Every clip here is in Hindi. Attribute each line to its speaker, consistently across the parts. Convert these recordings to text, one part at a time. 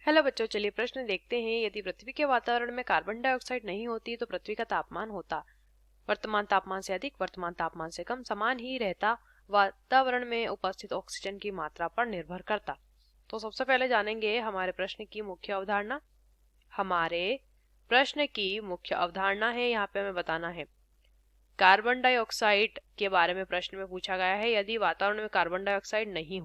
Speaker 1: हेलो बच्चों, चलिए प्रश्न देखते हैं। यदि पृथ्वी के वातावरण में कार्बन डाइऑक्साइड नहीं होती तो पृथ्वी का तापमान होता वर्तमान तापमान से अधिक, वर्तमान तापमान से कम, समान ही रहता, वातावरण में उपस्थित ऑक्सीजन की मात्रा पर निर्भर करता। तो सबसे पहले जानेंगे हमारे प्रश्न की मुख्य अवधारणा। हमारे प्रश्न की मुख्य अवधारणा है, यहाँ पे हमें बताना है कार्बन डाइऑक्साइड के बारे में प्रश्न में पूछा गया है। यदि वातावरण में कार्बन डाइऑक्साइड नहीं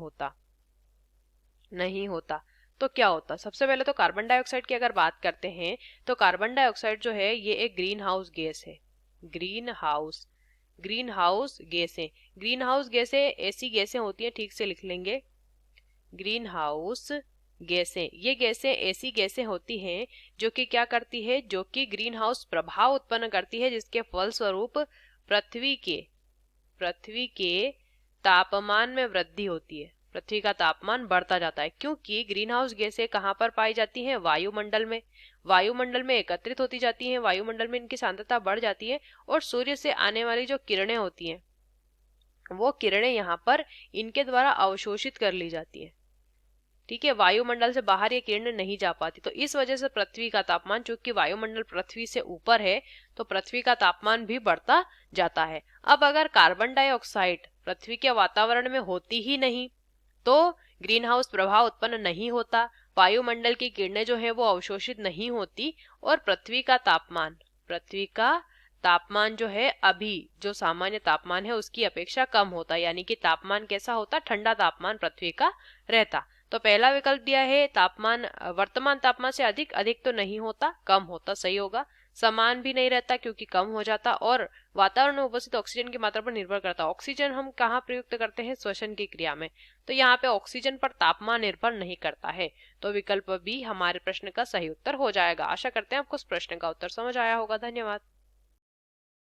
Speaker 1: होता तो क्या होता। सबसे पहले तो कार्बन डाइऑक्साइड की अगर बात करते हैं तो कार्बन डाइऑक्साइड जो है ये एक ग्रीन हाउस गैस है। ग्रीन हाउस गैसें ऐसी गैसें होती हैं, ठीक से लिख लेंगे, ग्रीन हाउस गैसें। ये गैसें ऐसी गैसें होती हैं जो कि क्या करती है, जो कि ग्रीन हाउस प्रभाव उत्पन्न करती है, जिसके फलस्वरूप पृथ्वी के तापमान में वृद्धि होती है, पृथ्वी का तापमान बढ़ता जाता है। क्योंकि ग्रीन हाउस गैसें कहाँ पर पाई जाती हैं? वायुमंडल में एकत्रित होती जाती हैं, वायुमंडल में इनकी सांद्रता बढ़ जाती है और सूर्य से आने वाली जो किरणें होती हैं वो किरणें यहाँ पर इनके द्वारा अवशोषित कर ली जाती है। ठीक है, वायुमंडल से बाहर ये किरणें नहीं जा पाती, तो इस वजह से पृथ्वी का तापमान, चूंकि वायुमंडल पृथ्वी से ऊपर है तो पृथ्वी का तापमान भी बढ़ता जाता है। अब अगर कार्बन डाइऑक्साइड पृथ्वी के वातावरण में होती ही नहीं तो ग्रीन हाउस प्रभाव उत्पन्न नहीं होता, वायुमंडल की किरणें जो है वो अवशोषित नहीं होती और पृथ्वी का तापमान जो है अभी जो सामान्य तापमान है उसकी अपेक्षा कम होता, यानी कि तापमान कैसा होता? ठंडा तापमान पृथ्वी का रहता। तो पहला विकल्प दिया है तापमान वर्तमान तापमान से अधिक, अधिक तो नहीं होता, कम होता, सही होगा। समान भी नहीं रहता क्योंकि कम हो जाता, और वातावरण में उपस्थित ऑक्सीजन की मात्रा पर निर्भर करता। ऑक्सीजन हम कहाँ प्रयुक्त करते हैं? श्वसन की क्रिया में, तो यहाँ पे ऑक्सीजन पर तापमान निर्भर नहीं करता है। तो विकल्प बी हमारे प्रश्न का सही उत्तर हो जाएगा। आशा करते हैं आपको इस प्रश्न का उत्तर समझ आया होगा। धन्यवाद।